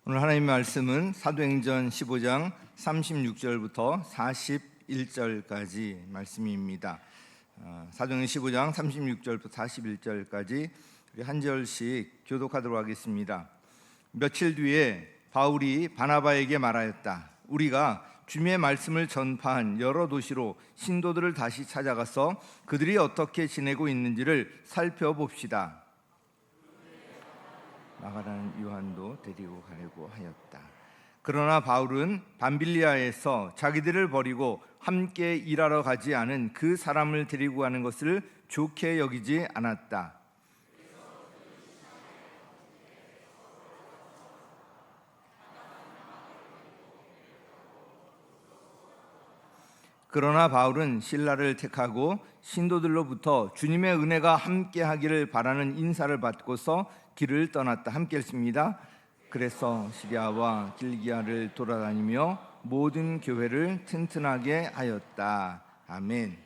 오늘 하나님의 말씀은 사도행전 15장 36절부터 41절까지 말씀입니다. 사도행전 15장 36절부터 41절까지 우리 한 절씩 교독하도록 하겠습니다. 며칠 뒤에 바울이 바나바에게 말하였다. 우리가 주님의 말씀을 전파한 여러 도시로 신도들을 다시 찾아가서 그들이 어떻게 지내고 있는지를 살펴봅시다. 마가라는 요한도 데리고 가려고 하였다. 그러나 바울은 밤빌리아에서 자기들을 버리고 함께 일하러 가지 않은 그 사람을 데리고 가는 것을 좋게 여기지 않았다. 그러나 바울은 실라를 택하고 신도들로부터 주님의 은혜가 함께하기를 바라는 인사를 받고서 길을 떠났다. 함께 읽습니다. 그래서 시리아와 길기아를 돌아다니며 모든 교회를 튼튼하게 하였다. 아멘.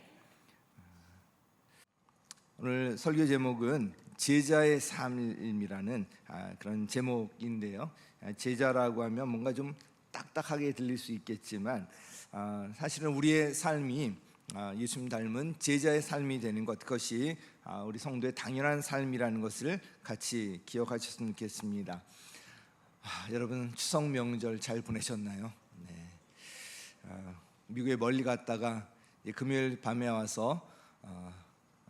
오늘 설교 제목은 제자의 삶이라는 그런 제목인데요. 제자라고 하면 뭔가 좀 딱딱하게 들릴 수 있겠지만 사실은 우리의 삶이 예수님 닮은 제자의 삶이 되는 것, 그것이 우리 성도의 당연한 삶이라는 것을 같이 기억하셨으면 좋겠습니다. 여러분 추석 명절 잘 보내셨나요? 네. 미국에 멀리 갔다가 금요일 밤에 와서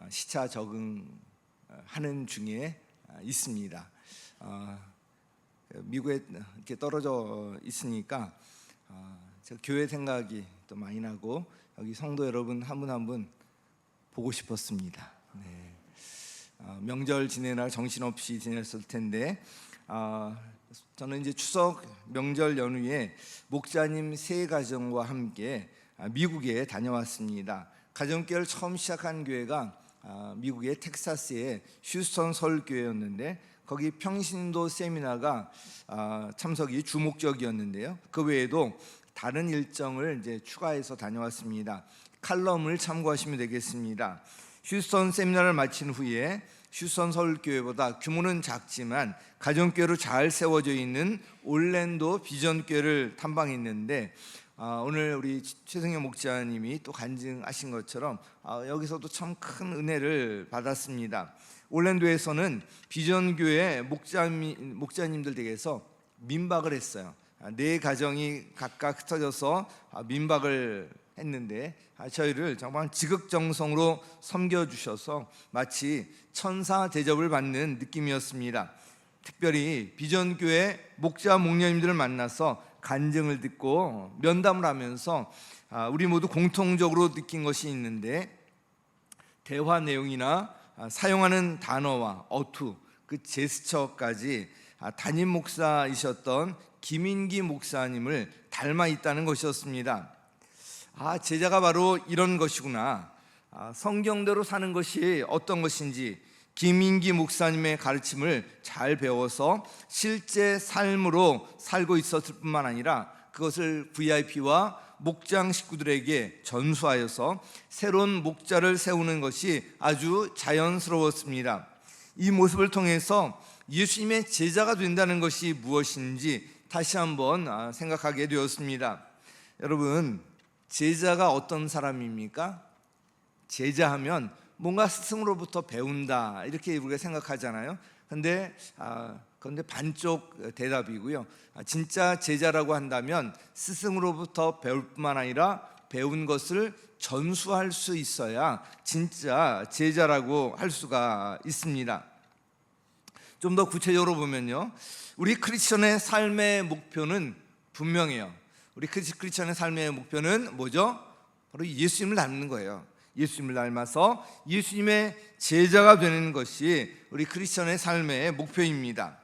시차 적응하는 중에 있습니다. 미국에 이렇게 떨어져 있으니까 제가 교회 생각이 또 많이 나고 여기 성도 여러분 한 분 한 분 보고 싶었습니다. 네. 명절 지내느라 정신없이 지냈을 텐데 저는 이제 추석 명절 연휴에 목자님 세 가정과 함께 미국에 다녀왔습니다. 가정교회를 처음 시작한 교회가 미국의 텍사스의 휴스턴 서울교회였는데 거기 평신도 세미나가 참석이 주목적이었는데요. 그 외에도 다른 일정을 이제 추가해서 다녀왔습니다. 칼럼을 참고하시면 되겠습니다. 휴스턴 세미나를 마친 후에 휴스턴 서울교회보다 규모는 작지만 가정교회로 잘 세워져 있는 올랜도 비전교회를 탐방했는데 오늘 우리 최승현 목자님이 또 간증하신 것처럼 여기서도 참 큰 은혜를 받았습니다. 올랜도에서는 비전교회 목자님들 댁에서 민박을 했어요. 네 가정이 각각 흩어져서 민박을 했는데 저희를 정말 지극정성으로 섬겨주셔서 마치 천사 대접을 받는 느낌이었습니다. 특별히 비전교회 목자 목녀님들을 만나서 간증을 듣고 면담을 하면서 우리 모두 공통적으로 느낀 것이 있는데 대화 내용이나 사용하는 단어와 어투, 그 제스처까지 담임 목사이셨던 김인기 목사님을 닮아 있다는 것이었습니다. 제자가 바로 이런 것이구나. 성경대로 사는 것이 어떤 것인지 김인기 목사님의 가르침을 잘 배워서 실제 삶으로 살고 있었을 뿐만 아니라 그것을 VIP와 목장 식구들에게 전수하여서 새로운 목자를 세우는 것이 아주 자연스러웠습니다. 이 모습을 통해서 예수님의 제자가 된다는 것이 무엇인지 다시 한번 생각하게 되었습니다. 여러분, 제자가 어떤 사람입니까? 제자하면 뭔가 스승으로부터 배운다 이렇게 우리가 생각하잖아요. 그런데 반쪽 대답이고요. 진짜 제자라고 한다면 스승으로부터 배울 뿐만 아니라 배운 것을 전수할 수 있어야 진짜 제자라고 할 수가 있습니다. 좀 더 구체적으로 보면요, 우리 크리스천의 삶의 목표는 분명해요. 우리 크리스천의 삶의 목표는 뭐죠? 바로 예수님을 닮는 거예요. 예수님을 닮아서 예수님의 제자가 되는 것이 우리 크리스천의 삶의 목표입니다.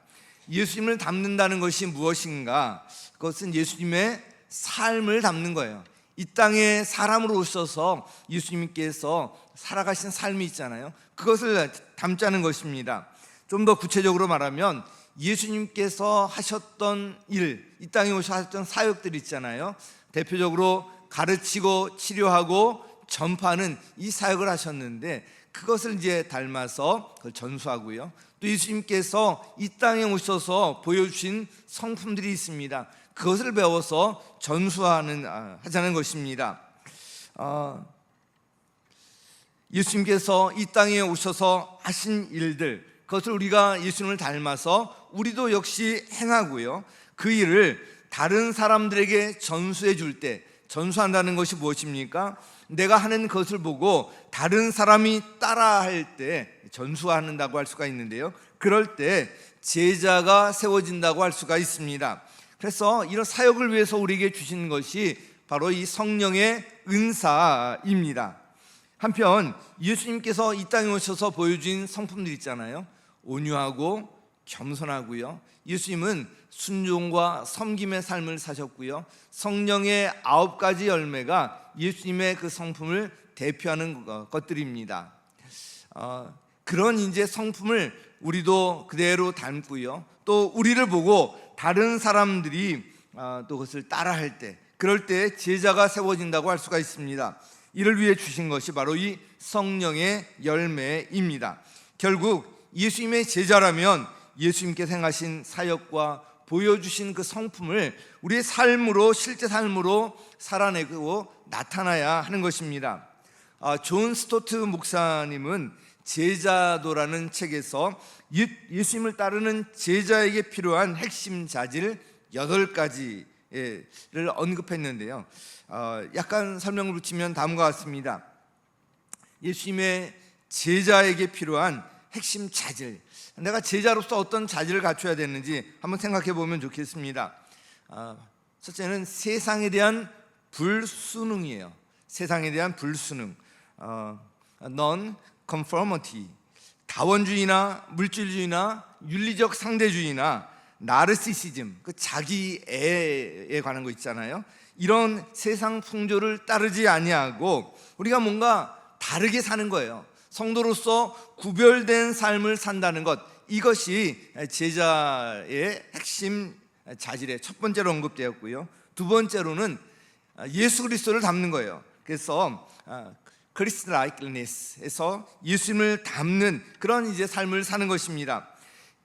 예수님을 닮는다는 것이 무엇인가? 그것은 예수님의 삶을 닮는 거예요. 이 땅에 사람으로 오셔서 예수님께서 살아가신 삶이 있잖아요. 그것을 닮자는 것입니다. 좀 더 구체적으로 말하면 예수님께서 하셨던 일, 이 땅에 오셔서 하셨던 사역들 있잖아요. 대표적으로 가르치고 치료하고 전파하는 이 사역을 하셨는데 그것을 이제 닮아서 그걸 전수하고요. 또 예수님께서 이 땅에 오셔서 보여주신 성품들이 있습니다. 그것을 배워서 하자는 것입니다. 예수님께서 이 땅에 오셔서 하신 일들, 그것을 우리가 예수님을 닮아서 우리도 역시 행하고요, 그 일을 다른 사람들에게 전수해 줄 때, 전수한다는 것이 무엇입니까? 내가 하는 것을 보고 다른 사람이 따라할 때 전수한다고 할 수가 있는데요, 그럴 때 제자가 세워진다고 할 수가 있습니다. 그래서 이런 사역을 위해서 우리에게 주신 것이 바로 이 성령의 은사입니다. 한편 예수님께서 이 땅에 오셔서 보여준 성품들 있잖아요. 온유하고 겸손하고요, 예수님은 순종과 섬김의 삶을 사셨고요, 성령의 9가지 열매가 예수님의 그 성품을 대표하는 것들입니다. 그런 이제 성품을 우리도 그대로 닮고요, 또 우리를 보고 다른 사람들이 또 그것을 따라할 때, 그럴 때 제자가 세워진다고 할 수가 있습니다. 이를 위해 주신 것이 바로 이 성령의 열매입니다. 결국 예수님의 제자라면 예수님께서 행하신 사역과 보여주신 그 성품을 우리의 삶으로, 실제 삶으로 살아내고 나타나야 하는 것입니다. 존 스토트 목사님은 제자도라는 책에서 예수님을 따르는 제자에게 필요한 핵심 자질 8가지를 언급했는데요, 약간 설명을 붙이면 다음과 같습니다. 예수님의 제자에게 필요한 핵심 자질, 내가 제자로서 어떤 자질을 갖춰야 되는지 한번 생각해 보면 좋겠습니다. 첫째는 세상에 대한 불순응이에요. 세상에 대한 불순응, non-conformity, 다원주의나 물질주의나 윤리적 상대주의나 나르시시즘, 그 자기애에 관한 거 있잖아요. 이런 세상 풍조를 따르지 아니하고 우리가 뭔가 다르게 사는 거예요. 성도로서 구별된 삶을 산다는 것, 이것이 제자의 핵심 자질의 첫 번째로 언급되었고요, 두 번째로는 예수 그리스도를 닮는 거예요. 그래서 크리스트 라이크니스에서 예수님을 닮는 그런 이제 삶을 사는 것입니다.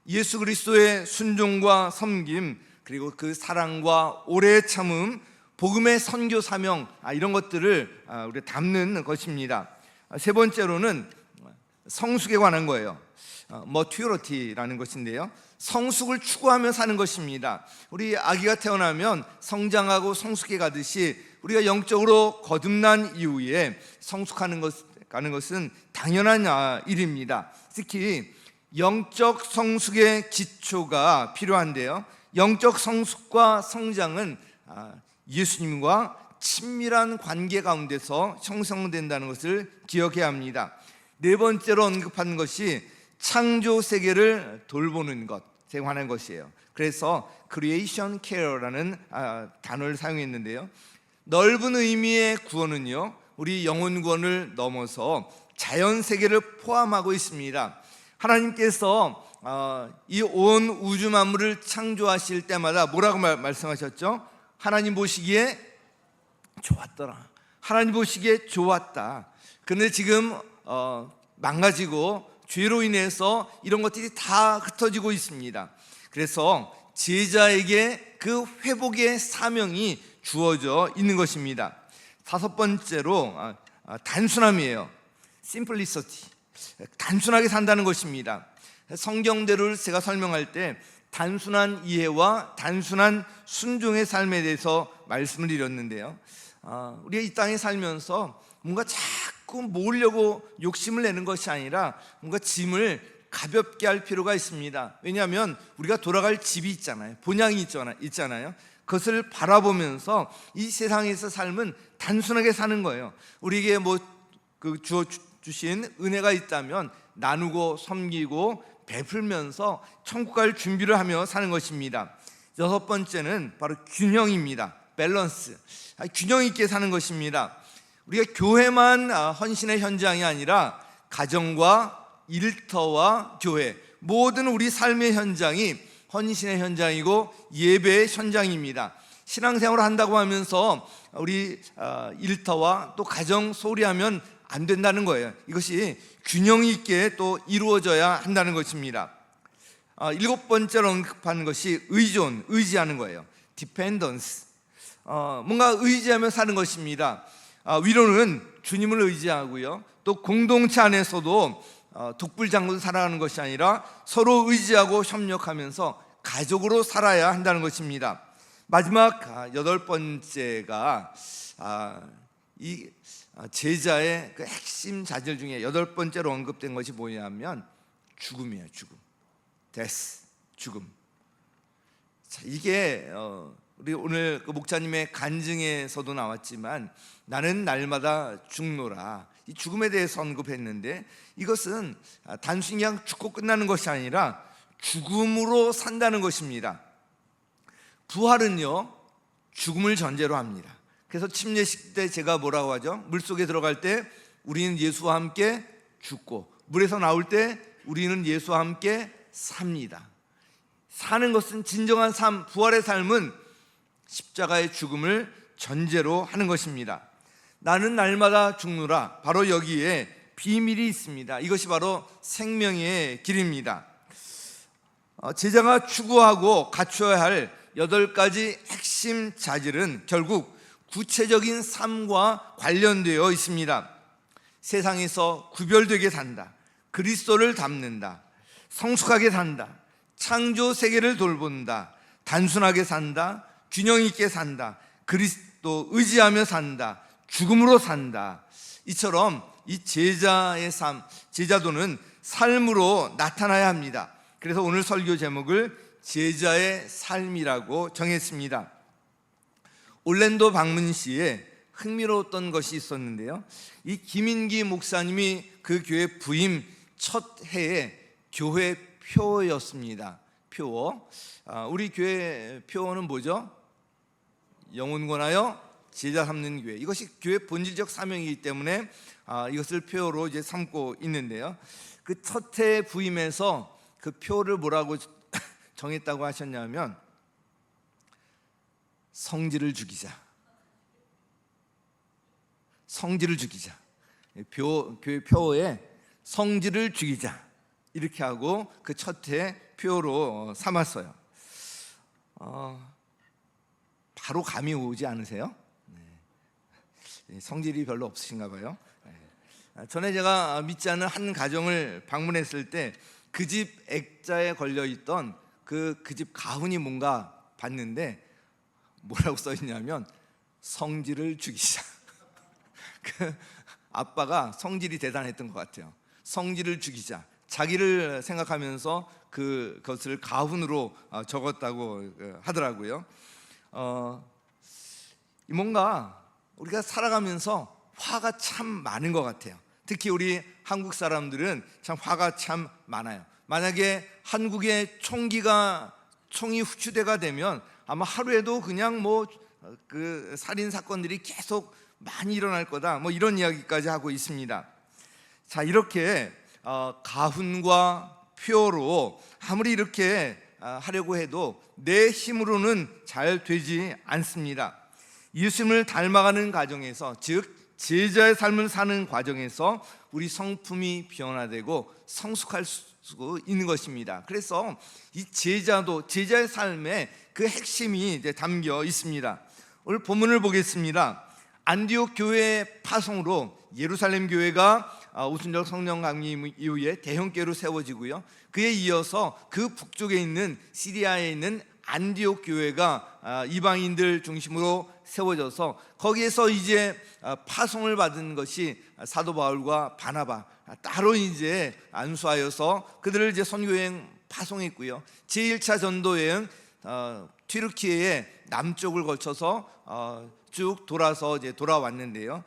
예수 그리스도의 순종과 섬김, 그리고 그 사랑과 오래 참음, 복음의 선교 사명, 이런 것들을 우리가 담는 것입니다. 세 번째로는 성숙에 관한 거예요. maturity라는 것인데요, 성숙을 추구하며 사는 것입니다. 우리 아기가 태어나면 성장하고 성숙해 가듯이 우리가 영적으로 거듭난 이후에 성숙하는 것은 당연한 일입니다. 특히 영적 성숙의 기초가 필요한데요, 영적 성숙과 성장은 예수님과 친밀한 관계 가운데서 형성된다는 것을 기억해야 합니다. 네 번째로 언급하는 것이 창조 세계를 돌보는 것에 관한 것이에요. 그래서 creation care라는 단어를 사용했는데요, 넓은 의미의 구원은요, 우리 영혼 구원을 넘어서 자연 세계를 포함하고 있습니다. 하나님께서 이 온 우주 만물을 창조하실 때마다 뭐라고 말씀하셨죠? 하나님 보시기에 좋았더라. 하나님 보시기에 좋았다. 그런데 지금 망가지고 죄로 인해서 이런 것들이 다 흩어지고 있습니다. 그래서 제자에게 그 회복의 사명이 주어져 있는 것입니다. 다섯 번째로 단순함이에요. simplicity, 단순하게 산다는 것입니다. 성경대로를 제가 설명할 때 단순한 이해와 단순한 순종의 삶에 대해서 말씀을 드렸는데요, 우리가 이 땅에 살면서 뭔가 자꾸 모으려고 욕심을 내는 것이 아니라 뭔가 짐을 가볍게 할 필요가 있습니다. 왜냐하면 우리가 돌아갈 집이 있잖아요. 본향이 있잖아요. 그것을 바라보면서 이 세상에서 삶은 단순하게 사는 거예요. 우리에게 주어 주신 은혜가 있다면 나누고 섬기고 베풀면서 천국 갈 준비를 하며 사는 것입니다. 여섯 번째는 바로 균형입니다. 밸런스, 균형 있게 사는 것입니다. 우리가 교회만 헌신의 현장이 아니라 가정과 일터와 교회, 모든 우리 삶의 현장이 헌신의 현장이고 예배의 현장입니다. 신앙생활을 한다고 하면서 우리 일터와 또 가정 소홀히 하면 안 된다는 거예요. 이것이 균형 있게 또 이루어져야 한다는 것입니다. 일곱 번째로 언급한 것이 의존, 의지하는 거예요. dependence. 뭔가 의지하며 사는 것입니다. 위로는 주님을 의지하고요. 또 공동체 안에서도 독불장군 살아가는 것이 아니라 서로 의지하고 협력하면서 가족으로 살아야 한다는 것입니다. 마지막 여덟 번째가 이 제자의 그 핵심 자질 중에 여덟 번째로 언급된 것이 뭐냐면 죽음이에요. 죽음, death, 죽음. 자, 이게 우리 오늘 그 목사님의 간증에서도 나왔지만 나는 날마다 죽노라, 이 죽음에 대해서 언급했는데 이것은 단순히 그냥 죽고 끝나는 것이 아니라 죽음으로 산다는 것입니다. 부활은요 죽음을 전제로 합니다. 그래서 침례식 때 제가 뭐라고 하죠? 물속에 들어갈 때 우리는 예수와 함께 죽고 물에서 나올 때 우리는 예수와 함께 삽니다. 사는 것은 진정한 삶, 부활의 삶은 십자가의 죽음을 전제로 하는 것입니다. 나는 날마다 죽노라, 바로 여기에 비밀이 있습니다. 이것이 바로 생명의 길입니다. 제자가 추구하고 갖춰야 할 8가지 핵심 자질은 결국 구체적인 삶과 관련되어 있습니다. 세상에서 구별되게 산다, 그리스도를 닮는다, 성숙하게 산다, 창조 세계를 돌본다, 단순하게 산다, 균형 있게 산다, 그리스도 의지하며 산다, 죽음으로 산다. 이처럼 이 제자의 삶, 제자도는 삶으로 나타나야 합니다. 그래서 오늘 설교 제목을 제자의 삶이라고 정했습니다. 올랜도 방문시에 흥미로웠던 것이 있었는데요, 이 김인기 목사님이 그 교회 부임 첫 해에 교회 표였습니다. 표. 우리 교회 표어는 뭐죠? 영혼 권하여 제자 삼는 교회. 이것이 교회 본질적 사명이기 때문에 이것을 표어로 이제 삼고 있는데요, 그 첫 해 부임에서 그 표를 뭐라고 정했다고 하셨냐면 성질을 죽이자. 성질을 죽이자. 교회 표어에 성질을 죽이자 이렇게 하고 그 첫 해 표로 삼았어요. 바로 감이 오지 않으세요? 네. 성질이 별로 없으신가 봐요. 전에 제가 믿지 않는 한 가정을 방문했을 때 그 집 액자에 걸려있던 그 집 가훈이 뭔가 봤는데 뭐라고 써있냐면 성질을 죽이자. 그 아빠가 성질이 대단했던 것 같아요. 성질을 죽이자. 자기를 생각하면서 그것을 가훈으로 적었다고 하더라고요. 뭔가 우리가 살아가면서 화가 참 많은 것 같아요. 특히 우리 한국 사람들은 참 화가 참 많아요. 만약에 한국의 총이 후추대가 되면 아마 하루에도 그냥 그 살인 사건들이 계속 많이 일어날 거다, 이런 이야기까지 하고 있습니다. 자, 이렇게 가훈과 표로 아무리 이렇게 하려고 해도 내 힘으로는 잘 되지 않습니다. 예수님을 닮아가는 과정에서, 즉 제자의 삶을 사는 과정에서 우리 성품이 변화되고 성숙할 수 있는 것입니다. 그래서 이 제자의 삶에 그 핵심이 이제 담겨 있습니다. 오늘 본문을 보겠습니다. 안디옥 교회의 파송으로 예루살렘 교회가 오순절 성령 강림 이후에 대형교회로 세워지고요, 그에 이어서 그 북쪽에 있는 시리아에 있는 안디옥 교회가 이방인들 중심으로 세워져서 거기에서 이제 파송을 받은 것이 사도 바울과 바나바, 따로 이제 안수하여서 그들을 이제 선교여행 파송했고요, 제1차 전도여행 튀르키예의 남쪽을 거쳐서 쭉 돌아서 이제 돌아왔는데요,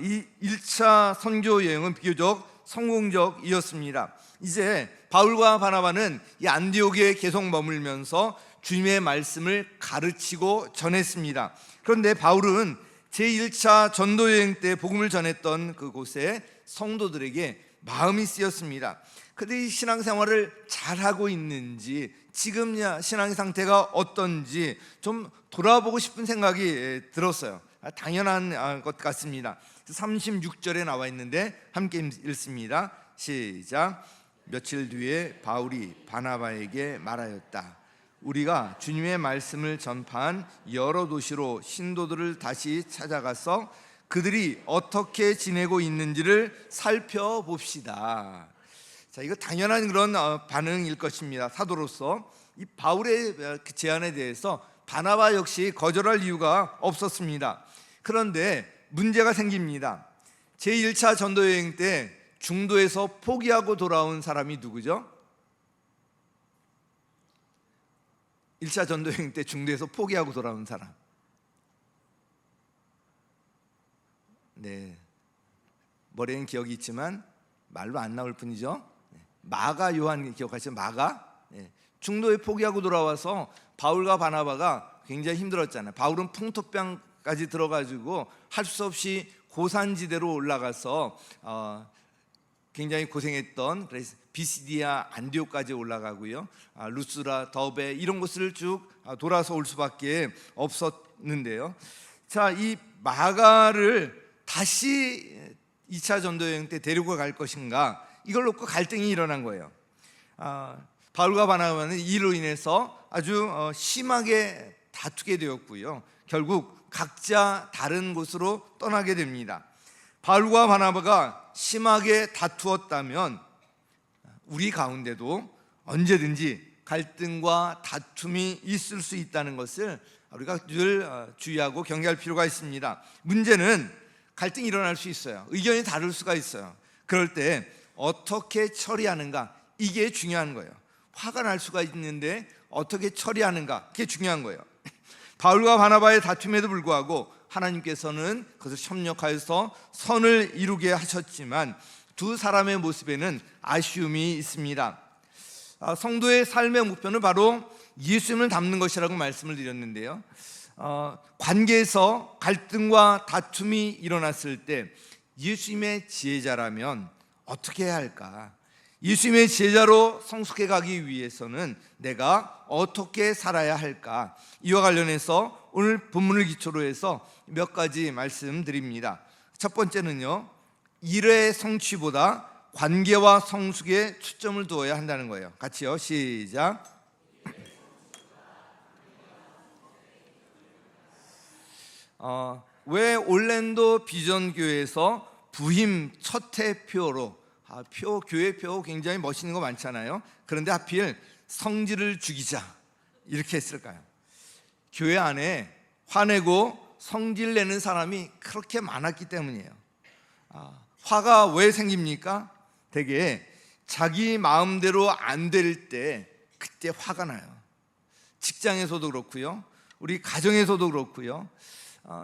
이 1차 선교 여행은 비교적 성공적이었습니다. 이제 바울과 바나바는 이 안디옥에 계속 머물면서 주님의 말씀을 가르치고 전했습니다. 그런데 바울은 제1차 전도 여행 때 복음을 전했던 그곳에 성도들에게 마음이 쓰였습니다. 그들이 신앙생활을 잘하고 있는지, 지금 신앙의 상태가 어떤지 좀 돌아보고 싶은 생각이 들었어요. 당연한 것 같습니다. 36절에 나와 있는데 함께 읽습니다. 시작. 며칠 뒤에 바울이 바나바에게 말하였다. 우리가 주님의 말씀을 전파한 여러 도시로 신도들을 다시 찾아가서 그들이 어떻게 지내고 있는지를 살펴봅시다. 자, 이거 당연한 그런 반응일 것입니다. 사도로서 이 바울의 그 제안에 대해서 바나바 역시 거절할 이유가 없었습니다. 그런데 문제가 생깁니다. 제1차 전도여행 때 중도에서 포기하고 돌아온 사람이 누구죠? 1차 전도여행 때 중도에서 포기하고 돌아온 사람. 네, 머리엔 기억이 있지만 말로 안 나올 뿐이죠. 마가 요한 기억하시죠? 마가 중도에 포기하고 돌아와서 바울과 바나바가 굉장히 힘들었잖아요. 바울은 풍토병까지 들어가지고 할 수 없이 고산지대로 올라가서 굉장히 고생했던, 그래서 비시디아 안디옥까지 올라가고요, 루스라, 더베 이런 곳을 쭉 돌아서 올 수밖에 없었는데요. 자, 이 마가를 다시 2차 전도여행 때 데리고 갈 것인가, 이걸 놓고 갈등이 일어난 거예요. 바울과 바나바는 이로 인해서 아주 심하게 다투게 되었고요, 결국 각자 다른 곳으로 떠나게 됩니다. 바울과 바나바가 심하게 다투었다면 우리 가운데도 언제든지 갈등과 다툼이 있을 수 있다는 것을 우리가 늘 주의하고 경계할 필요가 있습니다. 문제는 갈등이 일어날 수 있어요. 의견이 다를 수가 있어요. 그럴 때 어떻게 처리하는가, 이게 중요한 거예요. 화가 날 수가 있는데 어떻게 처리하는가, 그게 중요한 거예요. 바울과 바나바의 다툼에도 불구하고 하나님께서는 그것을 협력하여서 선을 이루게 하셨지만 두 사람의 모습에는 아쉬움이 있습니다. 성도의 삶의 목표는 바로 예수님을 닮는 것이라고 말씀을 드렸는데요, 관계에서 갈등과 다툼이 일어났을 때 예수님의 제자라면 어떻게 해야 할까? 예수님의 제자로 성숙해 가기 위해서는 내가 어떻게 살아야 할까? 이와 관련해서 오늘 본문을 기초로 해서 몇 가지 말씀드립니다. 첫 번째는요, 일의 성취보다 관계와 성숙에 초점을 두어야 한다는 거예요. 같이요, 시작. 왜 올랜도 비전교회에서 부임 첫 해표로 교회표 굉장히 멋있는 거 많잖아요. 그런데 하필 성질을 죽이자 이렇게 했을까요? 교회 안에 화내고 성질 내는 사람이 그렇게 많았기 때문이에요. 화가 왜 생깁니까? 되게 자기 마음대로 안 될 때 그때 화가 나요. 직장에서도 그렇고요, 우리 가정에서도 그렇고요.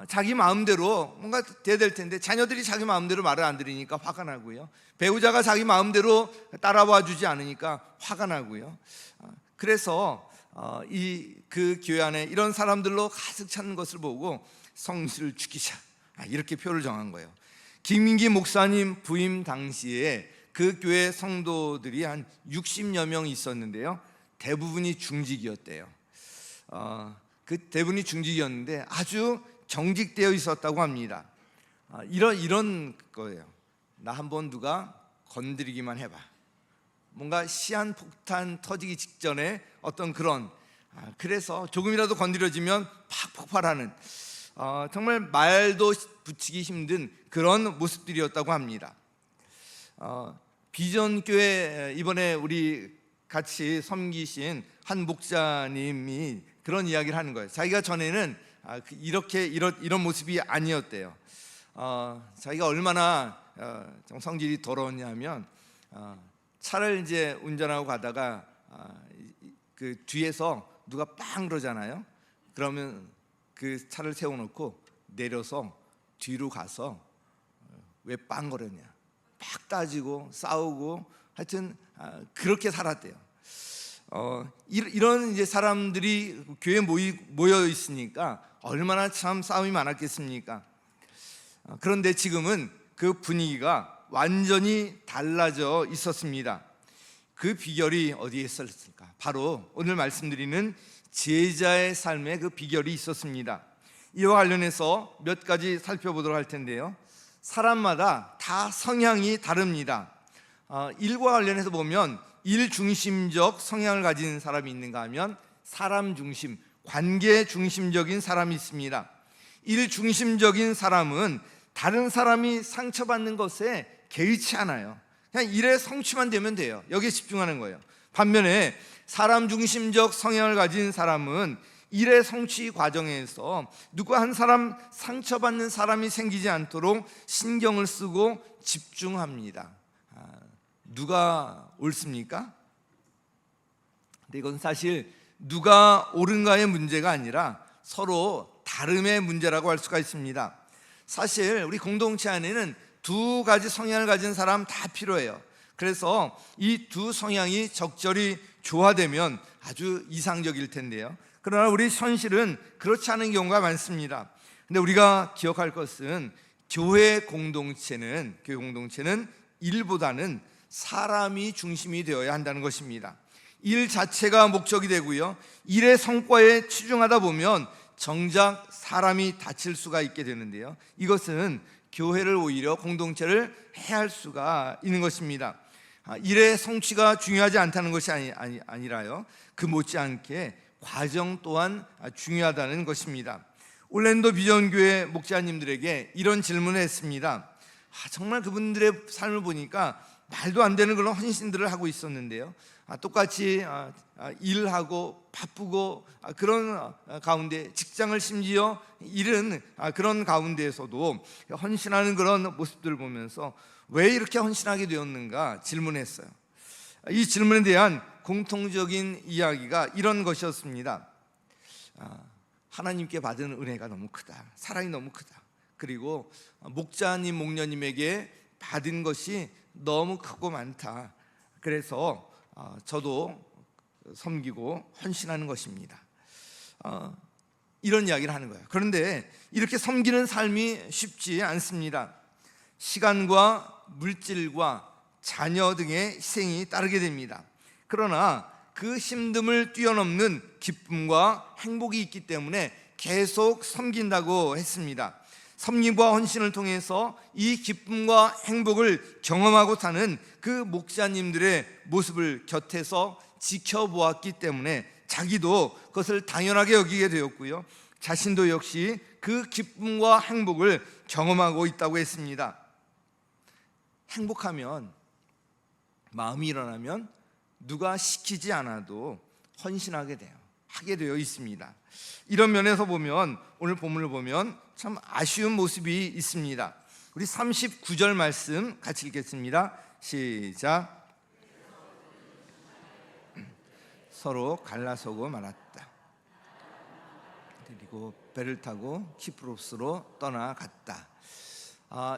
자기 마음대로 뭔가 돼야 될 텐데 자녀들이 자기 마음대로 말을 안 들으니까 화가 나고요, 배우자가 자기 마음대로 따라와 주지 않으니까 화가 나고요. 그래서 그 교회 안에 이런 사람들로 가득 찬 것을 보고 성실을 죽이자, 이렇게 표를 정한 거예요. 김민기 목사님 부임 당시에 그 교회 성도들이 한 60여 명 있었는데요, 대부분이 중직이었대요. 그 대부분이 중직이었는데 아주 정직되어 있었다고 합니다. 이런 거예요. 나 한번 누가 건드리기만 해봐, 뭔가 시한폭탄 터지기 직전에 어떤 그런, 그래서 조금이라도 건드려지면 팍 폭발하는, 정말 말도 붙이기 힘든 그런 모습들이었다고 합니다. 비전교회 이번에 우리 같이 섬기신 한 목사님이 그런 이야기를 하는 거예요. 자기가 전에는 이런 모습이 아니었대요. 자기가 얼마나 성질이 더러웠냐면, 차를 이제 운전하고 가다가 그 뒤에서 누가 빵 그러잖아요. 그러면 그 차를 세워놓고 내려서 뒤로 가서 왜 빵 거렸냐, 막 따지고 싸우고, 하여튼 그렇게 살았대요. 이런 이제 사람들이 교회에 모여 있으니까 얼마나 참 싸움이 많았겠습니까? 그런데 지금은 그 분위기가 완전히 달라져 있었습니다. 그 비결이 어디에 있었을까? 바로 오늘 말씀드리는 제자의 삶에 그 비결이 있었습니다. 이와 관련해서 몇 가지 살펴보도록 할 텐데요, 사람마다 다 성향이 다릅니다. 일과 관련해서 보면 일 중심적 성향을 가진 사람이 있는가 하면 사람 중심, 관계 중심적인 사람이 있습니다. 일 중심적인 사람은 다른 사람이 상처받는 것에 개의치 않아요. 그냥 일에 성취만 되면 돼요. 여기에 집중하는 거예요. 반면에 사람 중심적 성향을 가진 사람은 일의 성취 과정에서 누구 한 사람 상처받는 사람이 생기지 않도록 신경을 쓰고 집중합니다. 누가 옳습니까? 근데 이건 사실 누가 옳은가의 문제가 아니라 서로 다름의 문제라고 할 수가 있습니다. 사실 우리 공동체 안에는 두 가지 성향을 가진 사람 다 필요해요. 그래서 이 두 성향이 적절히 조화되면 아주 이상적일 텐데요. 그러나 우리 현실은 그렇지 않은 경우가 많습니다. 근데 우리가 기억할 것은 교회 공동체는 일보다는 사람이 중심이 되어야 한다는 것입니다. 일 자체가 목적이 되고요, 일의 성과에 치중하다 보면 정작 사람이 다칠 수가 있게 되는데요, 이것은 교회를 오히려 공동체를 해할 수가 있는 것입니다. 일의 성취가 중요하지 않다는 것이 아니라요, 그 못지않게 과정 또한 중요하다는 것입니다. 올랜도 비전교회 목자님들에게 이런 질문을 했습니다. 정말 그분들의 삶을 보니까 말도 안 되는 그런 헌신들을 하고 있었는데요, 똑같이 일하고 바쁘고 그런 가운데, 직장을 심지어 잃은 그런 가운데에서도 헌신하는 그런 모습들을 보면서 왜 이렇게 헌신하게 되었는가 질문했어요. 이 질문에 대한 공통적인 이야기가 이런 것이었습니다. 하나님께 받은 은혜가 너무 크다, 사랑이 너무 크다, 그리고 목자님, 목녀님에게 받은 것이 너무 크고 많다, 그래서 저도 섬기고 헌신하는 것입니다. 이런 이야기를 하는 거예요. 그런데 이렇게 섬기는 삶이 쉽지 않습니다. 시간과 물질과 자녀 등의 희생이 따르게 됩니다. 그러나 그 힘듦을 뛰어넘는 기쁨과 행복이 있기 때문에 계속 섬긴다고 했습니다. 섬김과 헌신을 통해서 이 기쁨과 행복을 경험하고 사는 그 목사님들의 모습을 곁에서 지켜보았기 때문에 자기도 그것을 당연하게 여기게 되었고요, 자신도 역시 그 기쁨과 행복을 경험하고 있다고 했습니다. 행복하면, 마음이 일어나면 누가 시키지 않아도 헌신하게 돼요. 하게 되어 있습니다. 이런 면에서 보면 오늘 본문을 보면 참 아쉬운 모습이 있습니다. 우리 39절 말씀 같이 읽겠습니다. 시작. 서로 갈라서고 말았다. 그리고 배를 타고 키프로스로 떠나갔다.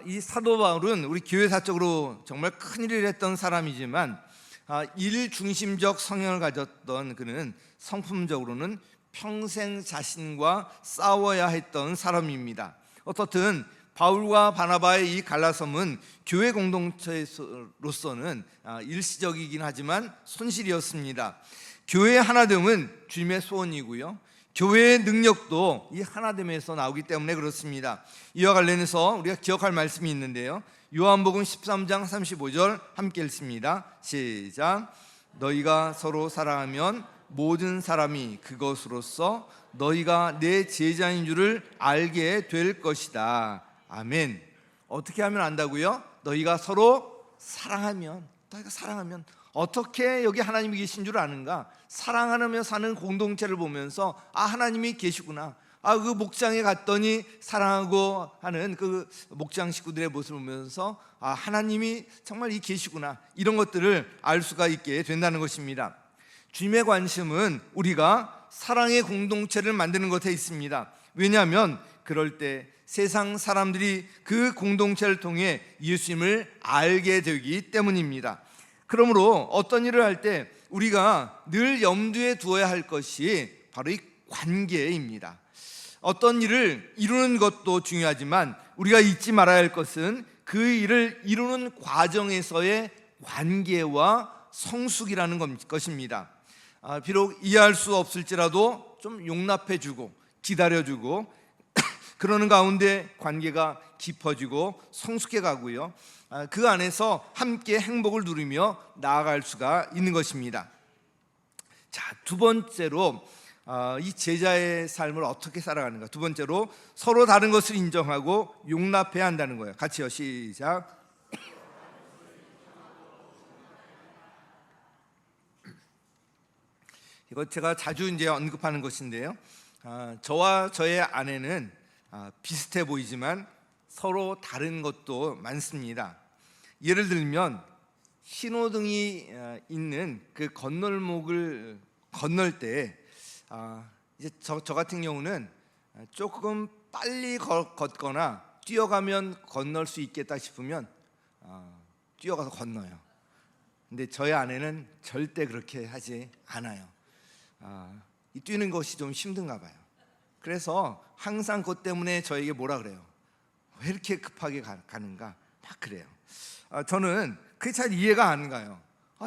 이 사도 바울은 우리 교회사적으로 정말 큰일을 했던 사람이지만 일 중심적 성향을 가졌던 그는 성품적으로는 평생 자신과 싸워야 했던 사람입니다. 어떻든 바울과 바나바의 이 갈라섬은 교회 공동체로서는 일시적이긴 하지만 손실이었습니다. 교회의 하나됨은 주님의 소원이고요, 교회의 능력도 이 하나됨에서 나오기 때문에 그렇습니다. 이와 관련해서 우리가 기억할 말씀이 있는데요, 요한복음 13장 35절 함께 읽습니다. 시작. 너희가 서로 사랑하면 모든 사람이 그것으로서 너희가 내 제자인 줄을 알게 될 것이다. 아멘. 어떻게 하면 안다고요? 너희가 서로 사랑하면. 어떻게 여기 하나님이 계신 줄 아는가? 사랑하며 사는 공동체를 보면서 하나님이 계시구나, 그 목장에 갔더니 사랑하고 하는 그 목장 식구들의 모습을 보면서 하나님이 정말 계시구나, 이런 것들을 알 수가 있게 된다는 것입니다. 주님의 관심은 우리가 사랑의 공동체를 만드는 것에 있습니다. 왜냐하면 그럴 때 세상 사람들이 그 공동체를 통해 예수님을 알게 되기 때문입니다. 그러므로 어떤 일을 할 때 우리가 늘 염두에 두어야 할 것이 바로 이 관계입니다. 어떤 일을 이루는 것도 중요하지만 우리가 잊지 말아야 할 것은 그 일을 이루는 과정에서의 관계와 성숙이라는 것입니다. 비록 이해할 수 없을지라도 좀 용납해주고 기다려주고 그러는 가운데 관계가 깊어지고 성숙해 가고요. 그 안에서 함께 행복을 누리며 나아갈 수가 있는 것입니다. 자, 두 번째로 이 제자의 삶을 어떻게 살아가는가. 두 번째로 서로 다른 것을 인정하고 용납해야 한다는 거예요. 같이요, 시작. 이거 제가 자주 이제 언급하는 것인데요. 저와 저의 아내는 비슷해 보이지만 서로 다른 것도 많습니다. 예를 들면 신호등이 있는 그 건널목을 건널 때 이제 저 같은 경우는 조금 빨리 걷거나 뛰어가면 건널 수 있겠다 싶으면 뛰어가서 건너요. 근데 저희 아내는 절대 그렇게 하지 않아요. 이 뛰는 것이 좀 힘든가 봐요. 그래서 항상 그것 때문에 저에게 뭐라 그래요? 왜 이렇게 급하게 가는가? 막 그래요. 저는 그게 잘 이해가 안 가요.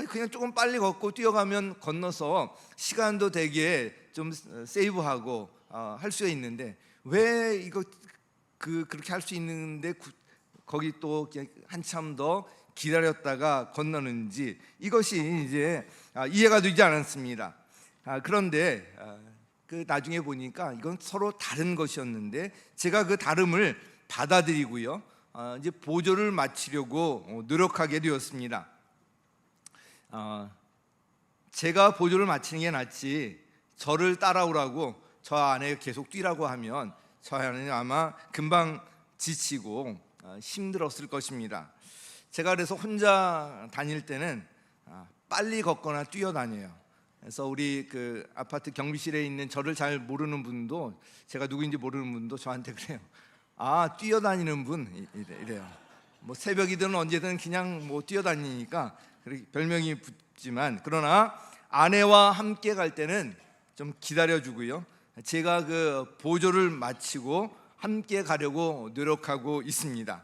그냥 조금 빨리 걷고 뛰어가면 건너서 시간도 되게 좀 세이브하고 할 수가 있는데 왜 이거 그렇게 할 수 있는데 거기 또 한참 더 기다렸다가 건너는지 이것이 이제 이해가 되지 않았습니다. 그런데 나중에 보니까 이건 서로 다른 것이었는데 제가 그 다름을 받아들이고요. 이제 보조를 맞추려고 노력하게 되었습니다. 제가 보조를 맞추는 게 낫지 저를 따라오라고 저 아내가 계속 뛰라고 하면 저 아내는 아마 금방 지치고 힘들었을 것입니다. 제가 그래서 혼자 다닐 때는 빨리 걷거나 뛰어다녀요. 그래서 우리 그 아파트 경비실에 있는 저를 잘 모르는 분도, 제가 누구인지 모르는 분도 저한테 그래요. 뛰어다니는 분 이래요. 뭐 새벽이든 언제든 그냥 뭐 뛰어다니니까 그렇게 별명이 붙지만, 그러나 아내와 함께 갈 때는 좀 기다려주고요. 제가 그 보조를 마치고 함께 가려고 노력하고 있습니다.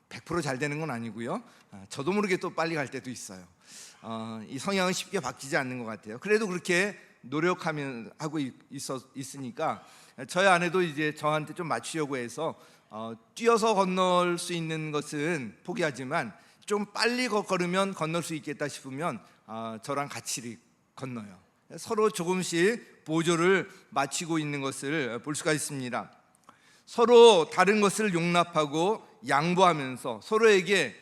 100% 잘 되는 건 아니고요. 저도 모르게 또 빨리 갈 때도 있어요. 이 성향은 쉽게 바뀌지 않는 것 같아요. 그래도 그렇게 노력하면 하고 있으니까 저희 아내도 이제 저한테 좀 맞추려고 해서 뛰어서 건널 수 있는 것은 포기하지만 좀 빨리 걸으면 건널 수 있겠다 싶으면 저랑 같이 건너요. 서로 조금씩 보조를 맞추고 있는 것을 볼 수가 있습니다. 서로 다른 것을 용납하고 양보하면서 서로에게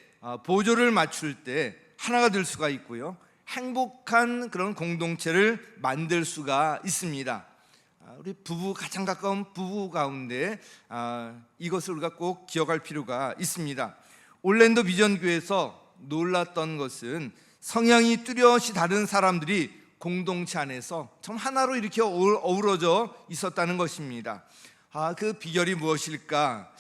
보조를 맞출 때 하나가 될 수가 있고요. 행복한 그런 공동체를 만들 수가 있습니다. 우리 부부, 가장 가까운 부부 가운데 이것을 우리가 꼭 기억할 필요가 있습니다. 올랜도 비전교회에서 놀랐던 것은 성향이 뚜렷이 다른 사람들이 공동체 안에서 참 하나로 이렇게 어우러져 있었다는 것입니다. 그 비결이 무엇일까?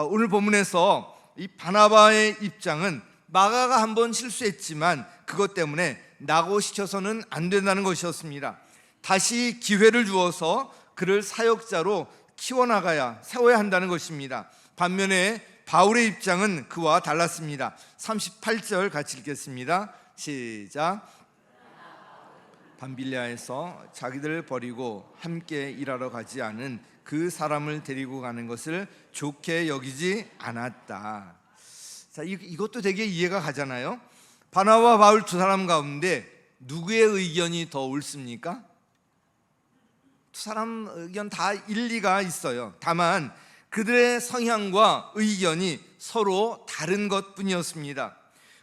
오늘 본문에서 이 바나바의 입장은 마가가 한번 실수했지만 그것 때문에 낙오시켜서는 안 된다는 것이었습니다. 다시 기회를 주어서 그를 사역자로 키워나가야, 세워야 한다는 것입니다. 반면에 바울의 입장은 그와 달랐습니다. 38절 같이 읽겠습니다. 시작. 밤빌리아에서 자기들을 버리고 함께 일하러 가지 않은 그 사람을 데리고 가는 것을 좋게 여기지 않았다. 자, 이것도 되게 이해가 가잖아요. 바나바와 바울 두 사람 가운데 누구의 의견이 더 옳습니까? 두 사람 의견 다 일리가 있어요. 다만 그들의 성향과 의견이 서로 다른 것뿐이었습니다.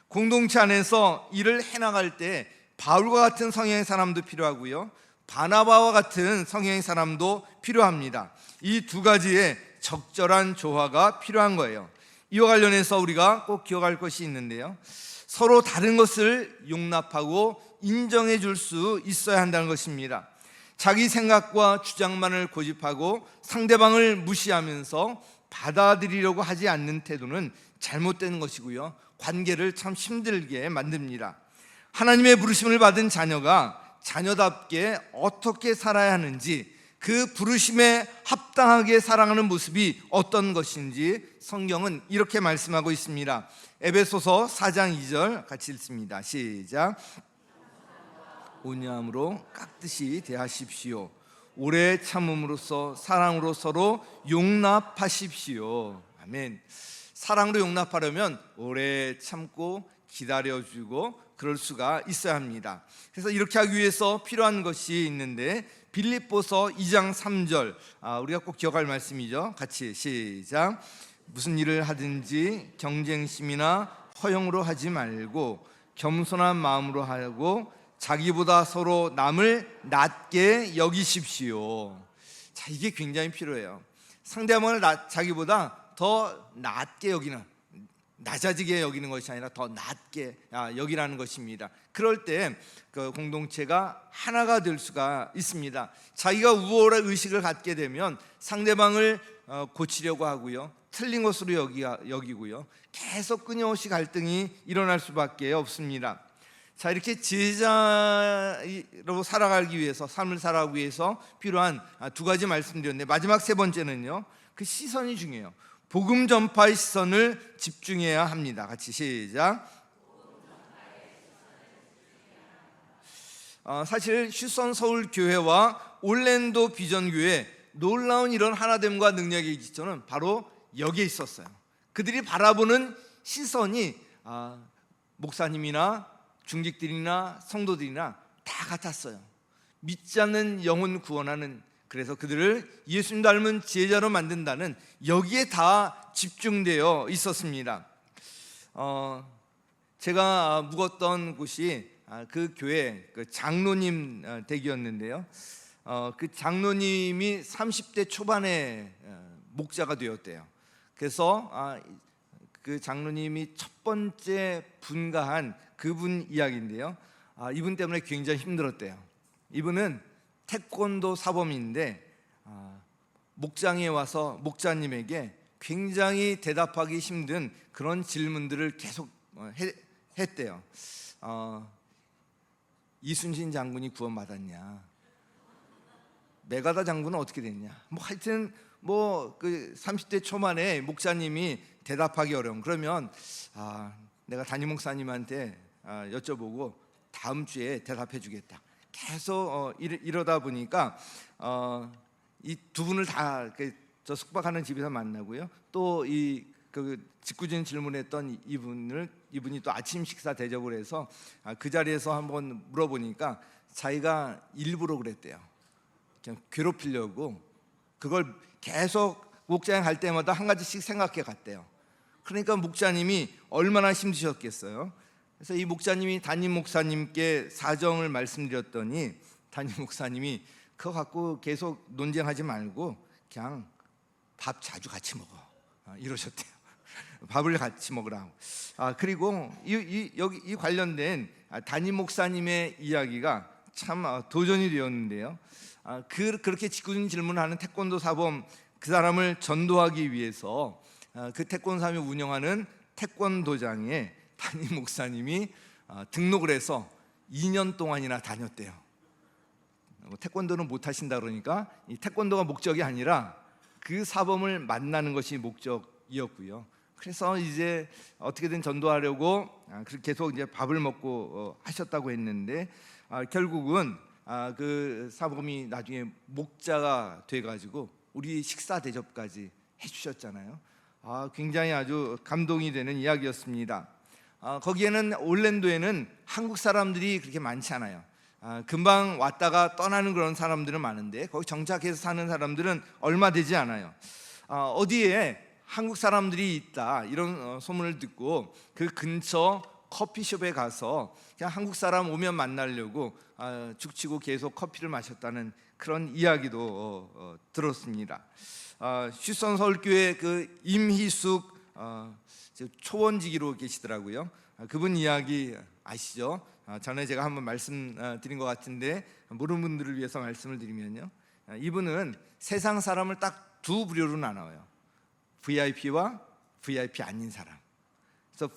공동체 안에서 일을 해나갈 때 바울과 같은 성향의 사람도 필요하고요, 바나바와 같은 성향의 사람도 필요합니다. 이 두 가지의 적절한 조화가 필요한 거예요. 이와 관련해서 우리가 꼭 기억할 것이 있는데요, 서로 다른 것을 용납하고 인정해 줄 수 있어야 한다는 것입니다. 자기 생각과 주장만을 고집하고 상대방을 무시하면서 받아들이려고 하지 않는 태도는 잘못된 것이고요, 관계를 참 힘들게 만듭니다. 하나님의 부르심을 받은 자녀가 자녀답게 어떻게 살아야 하는지, 그 부르심에 합당하게 살아가는 모습이 어떤 것인지 성경은 이렇게 말씀하고 있습니다. 에베소서 4장 2절 같이 읽습니다. 시작. 온유함으로 깍듯이 대하십시오. 오래 참음으로써 사랑으로 서로 용납하십시오. 아멘. 사랑으로 용납하려면 오래 참고 기다려주고 그럴 수가 있어야 합니다. 그래서 이렇게 하기 위해서 필요한 것이 있는데 빌립보서 2장 3절 우리가 꼭 기억할 말씀이죠. 같이 시작. 무슨 일을 하든지 경쟁심이나 허영으로 하지 말고 겸손한 마음으로 하고 자기보다 서로 남을 낮게 여기십시오. 자, 이게 굉장히 필요해요. 상대방을 자기보다 더 낮게 여기는, 낮아지게 여기는 것이 아니라 더 낮게 여기라는 것입니다. 그럴 때 그 공동체가 하나가 될 수가 있습니다. 자기가 우월의 의식을 갖게 되면 상대방을 고치려고 하고요, 틀린 것으로 여기고요, 계속 끊임없이 갈등이 일어날 수밖에 없습니다. 자, 이렇게 제자로 살아가기 위해서, 삶을 살아가기 위해서 필요한 두 가지 말씀드렸는데, 마지막 세 번째는요, 그 시선이 중요해요. 복음 전파의 시선을 집중해야 합니다. 같이 시작. 사실 휴선 서울교회와 올랜도 비전교회 놀라운 이런 하나됨과 능력의 기초는 바로 여기에 있었어요. 그들이 바라보는 시선이 목사님이나 중직들이나 성도들이나 다 같았어요. 믿지 않는 영혼 구원하는, 그래서 그들을 예수님 닮은 제자로 만든다는 여기에 다 집중되어 있었습니다. 제가 묵었던 곳이 그 교회 그 장로님 댁이었는데요. 그 장로님이 30대 초반에 목자가 되었대요. 그래서 그 장로님이 첫 번째 분가한 그분 이야기인데요. 이분 때문에 굉장히 힘들었대요. 이분은 태권도 사범인데 목장에 와서 목자님에게 굉장히 대답하기 힘든 그런 질문들을 계속 했대요. 이순신 장군이 구원받았냐? 메가다 장군은 어떻게 됐냐? 하여튼 그 30대 초반에 목사님이 대답하기 어려운, 그러면 내가 담임 목사님한테 여쭤보고 다음 주에 대답해 주겠다. 계속 이러다 보니까 이 두 분을 다 저 숙박하는 집에서 만나고요. 또 그 직구진 질문했던 이분이 또 아침 식사 대접을 해서 그 자리에서 한번 물어보니까 자기가 일부러 그랬대요. 그냥 괴롭히려고 그걸 계속 목장에 갈 때마다 한 가지씩 생각해 갔대요. 그러니까 목자님이 얼마나 힘드셨겠어요. 그래서 이 목자님이 담임 목사님께 사정을 말씀드렸더니 담임 목사님이 그거 갖고 계속 논쟁하지 말고 그냥 밥 자주 같이 먹어 이러셨대요. 밥을 같이 먹으라고. 그리고 이 관련된 담임 목사님의 이야기가 참 도전이 되었는데요. 그렇게 직구진 질문을 하는 태권도 사범 그 사람을 전도하기 위해서 그 태권도 사범이 운영하는 태권도장에 담임 목사님이 등록을 해서 2년 동안이나 다녔대요. 태권도는 못 하신다 그러니까 이 태권도가 목적이 아니라 그 사범을 만나는 것이 목적이었고요. 그래서 이제 어떻게든 전도하려고 그렇게 계속 이제 밥을 먹고 하셨다고 했는데 결국은 그 사범이 나중에 목자가 돼가지고 우리 식사 대접까지 해주셨잖아요. 굉장히 아주 감동이 되는 이야기였습니다. 거기에는 올랜도에는 한국 사람들이 그렇게 많지 않아요. 금방 왔다가 떠나는 그런 사람들은 많은데 거기 정착해서 사는 사람들은 얼마 되지 않아요. 어디에 한국 사람들이 있다 이런 소문을 듣고 그 근처 커피숍에 가서 그냥 한국 사람 오면 만나려고 죽치고 계속 커피를 마셨다는 그런 이야기도 들었습니다. 휴선 서울교회 그 임희숙 초원지기로 계시더라고요. 그분 이야기 아시죠? 전에 제가 한번 말씀드린 것 같은데 모르는 분들을 위해서 말씀을 드리면요, 이분은 세상 사람을 딱 두 부류로 나눠요. VIP와 VIP 아닌 사람. 그래서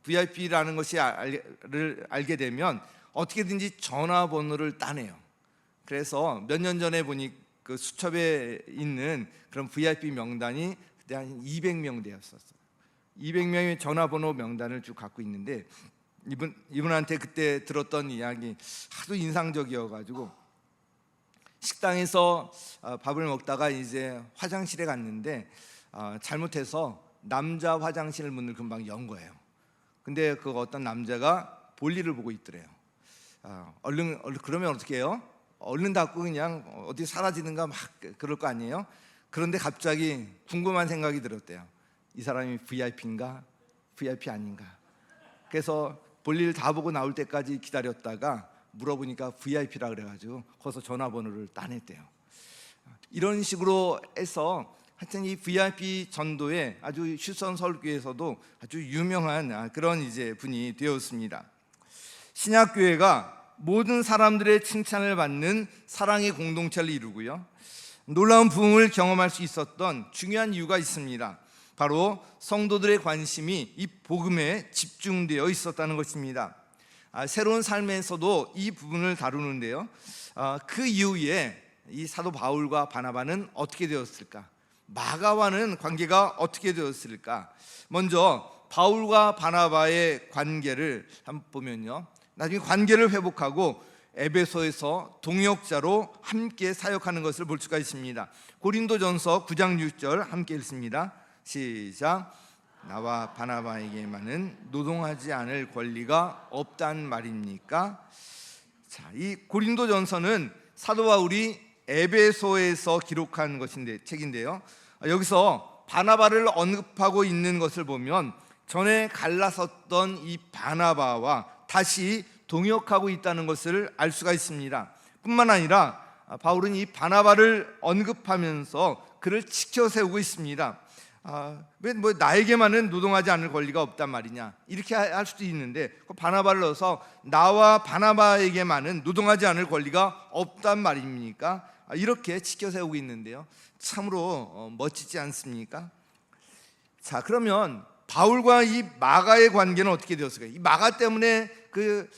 VIP라는 것이 알게 되면 어떻게든지 전화번호를 따내요. 그래서 몇 년 전에 보니 그 수첩에 있는 그런 VIP 명단이 그때 한 200명 되었었어요. 200명의 전화번호 명단을 쭉 갖고 있는데 이분한테 그때 들었던 이야기 하도 인상적이어가지고 식당에서 밥을 먹다가 이제 화장실에 갔는데 잘못해서 남자 화장실 문을 금방 연 거예요. 근데 그 어떤 남자가 볼일을 보고 있더래요. 얼른 그러면 어떻게 해요? 얼른 닫고 그냥 어디 사라지는가 막 그럴 거 아니에요? 그런데 갑자기 궁금한 생각이 들었대요. 이 사람이 VIP인가? VIP 아닌가? 그래서 볼일 다 보고 나올 때까지 기다렸다가 물어보니까 VIP라 그래가지고 거기서 전화번호를 따냈대요. 이런 식으로 해서 하여튼 이 VIP 전도에 아주 휴선 설교에서도 아주 유명한 그런 이제 분이 되었습니다. 신약교회가 모든 사람들의 칭찬을 받는 사랑의 공동체를 이루고요, 놀라운 부흥을 경험할 수 있었던 중요한 이유가 있습니다. 바로 성도들의 관심이 이 복음에 집중되어 있었다는 것입니다. 새로운 삶에서도 이 부분을 다루는데요, 그 이후에 이 사도 바울과 바나바는 어떻게 되었을까? 마가와는 관계가 어떻게 되었을까? 먼저 바울과 바나바의 관계를 한번 보면요, 나중에 관계를 회복하고 에베소에서 동역자로 함께 사역하는 것을 볼 수가 있습니다. 고린도전서 9장 6절 함께 읽습니다. 시작. 나와 바나바에게만은 노동하지 않을 권리가 없단 말입니까? 자, 이 고린도전서는 사도 바울이 에베소에서 기록한 책인데요, 여기서 바나바를 언급하고 있는 것을 보면 전에 갈라섰던 이 바나바와 다시 동역하고 있다는 것을 알 수가 있습니다. 뿐만 아니라 바울은 이 바나바를 언급하면서 그를 지켜 세우고 있습니다. 왜 나에게만은 노동하지 않을 권리가 없단 말이냐, 이렇게 할 수도 있는데 바나바를 넣어서 나와 바나바에게만은 노동하지 않을 권리가 없단 말입니까? 이렇게 지켜 세우고 있는데요, 참으로 멋지지 않습니까? 자, 그러면 바울과 이 마가의 관계는 어떻게 되었을까요? 이 마가 때문에 그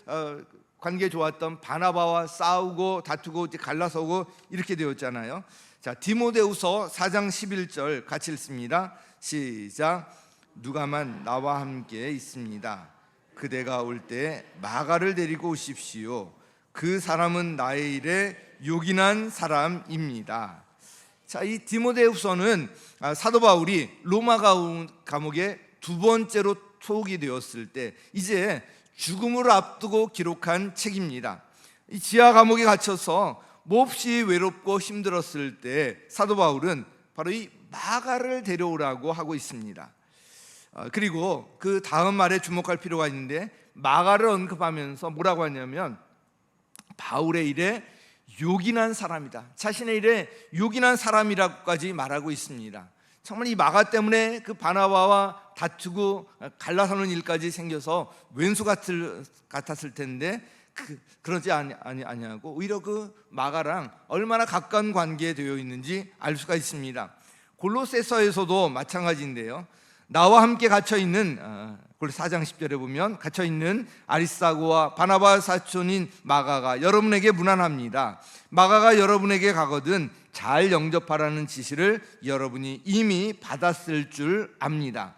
관계 좋았던 바나바와 싸우고 다투고 이제 갈라서고 이렇게 되었잖아요. 자, 디모데후서 4장 11절 같이 읽습니다. 시작. 누가만 나와 함께 있습니다. 그대가 올 때 마가를 데리고 오십시오. 그 사람은 나의 일에 요긴한 사람입니다. 자, 이 디모데후서는 사도 바울이 로마 감옥에 두 번째로 투옥이 되었을 때 이제 죽음을 앞두고 기록한 책입니다. 이 지하 감옥에 갇혀서 몹시 외롭고 힘들었을 때 사도 바울은 바로 이 마가를 데려오라고 하고 있습니다. 그리고 그 다음 말에 주목할 필요가 있는데, 마가를 언급하면서 뭐라고 하냐면 바울의 일에 요긴한 사람이다, 자신의 일에 요긴한 사람이라고까지 말하고 있습니다. 정말 이 마가 때문에 그 바나바와 다투고 갈라서는 일까지 생겨서 왼수 같았을 텐데 그러지 아니하고 오히려 그 마가랑 얼마나 가까운 관계에 되어 있는지 알 수가 있습니다. 골로새서에서도 마찬가지인데요, 나와 함께 갇혀있는 골로새 4장 10절에 보면 갇혀있는 아리스다고와 바나바 사촌인 마가가 여러분에게 문안합니다. 마가가 여러분에게 가거든 잘 영접하라는 지시를 여러분이 이미 받았을 줄 압니다.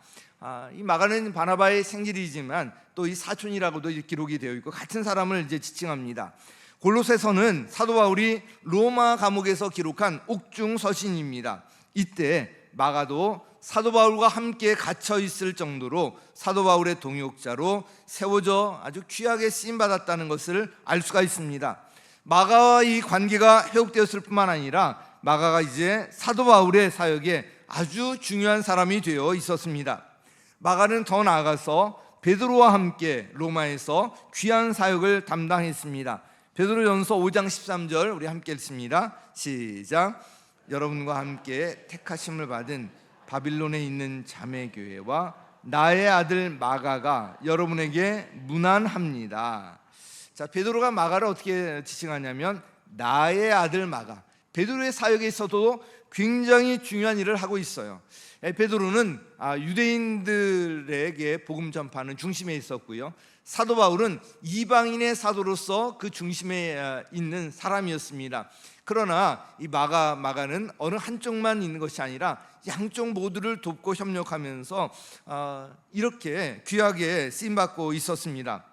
이 마가는 바나바의 생질이지만 또 이 사촌이라고도 기록이 되어 있고 같은 사람을 이제 지칭합니다. 골로새서는 사도 바울이 로마 감옥에서 기록한 옥중 서신입니다. 이때 마가도 사도 바울과 함께 갇혀 있을 정도로 사도 바울의 동역자로 세워져 아주 귀하게 쓰임 받았다는 것을 알 수가 있습니다. 마가와 이 관계가 회복되었을 뿐만 아니라 마가가 이제 사도 바울의 사역에 아주 중요한 사람이 되어 있었습니다. 마가는 더 나아가서 베드로와 함께 로마에서 귀한 사역을 담당했습니다. 베드로전서 5장 13절 우리 함께 읽습니다. 시작. 여러분과 함께 택하심을 받은 바빌론에 있는 자매교회와 나의 아들 마가가 여러분에게 문안합니다. 자, 베드로가 마가를 어떻게 지칭하냐면 나의 아들 마가. 베드로의 사역에 있어도 굉장히 중요한 일을 하고 있어요. 베드로는 유대인들에게 복음 전파하는 중심에 있었고요, 사도 바울은 이방인의 사도로서 그 중심에 있는 사람이었습니다. 그러나 이 마가는 어느 한쪽만 있는 것이 아니라 양쪽 모두를 돕고 협력하면서 이렇게 귀하게 쓰임받고 있었습니다.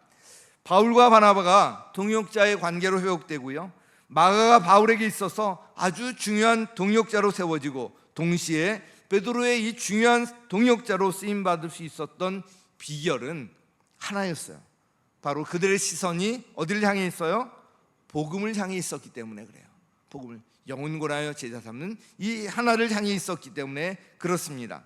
바울과 바나바가 동역자의 관계로 회복되고요, 마가가 바울에게 있어서 아주 중요한 동역자로 세워지고 동시에 베드로의 이 중요한 동역자로 쓰임받을 수 있었던 비결은 하나였어요. 바로 그들의 시선이 어디를 향해 있어요? 복음을 향해 있었기 때문에 그래요. 복음을, 영혼고라여 제자 삼는 이 하나를 향해 있었기 때문에 그렇습니다.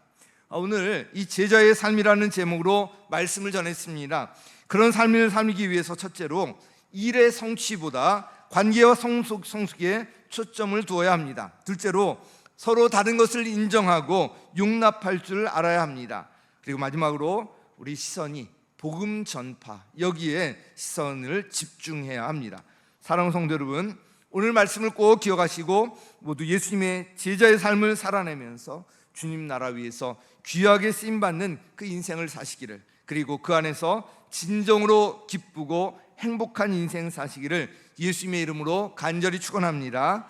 오늘 이 제자의 삶이라는 제목으로 말씀을 전했습니다. 그런 삶을 살기 위해서 첫째로 일의 성취보다 관계와 성숙에 초점을 두어야 합니다. 둘째로 서로 다른 것을 인정하고 용납할 줄 알아야 합니다. 그리고 마지막으로 우리 시선이 복음 전파, 여기에 시선을 집중해야 합니다. 사랑하는 성도 여러분, 오늘 말씀을 꼭 기억하시고 모두 예수님의 제자의 삶을 살아내면서 주님 나라 위해서 귀하게 쓰임받는 그 인생을 사시기를, 그리고 그 안에서 진정으로 기쁘고 행복한 인생 사시기를 예수님의 이름으로 간절히 축원합니다.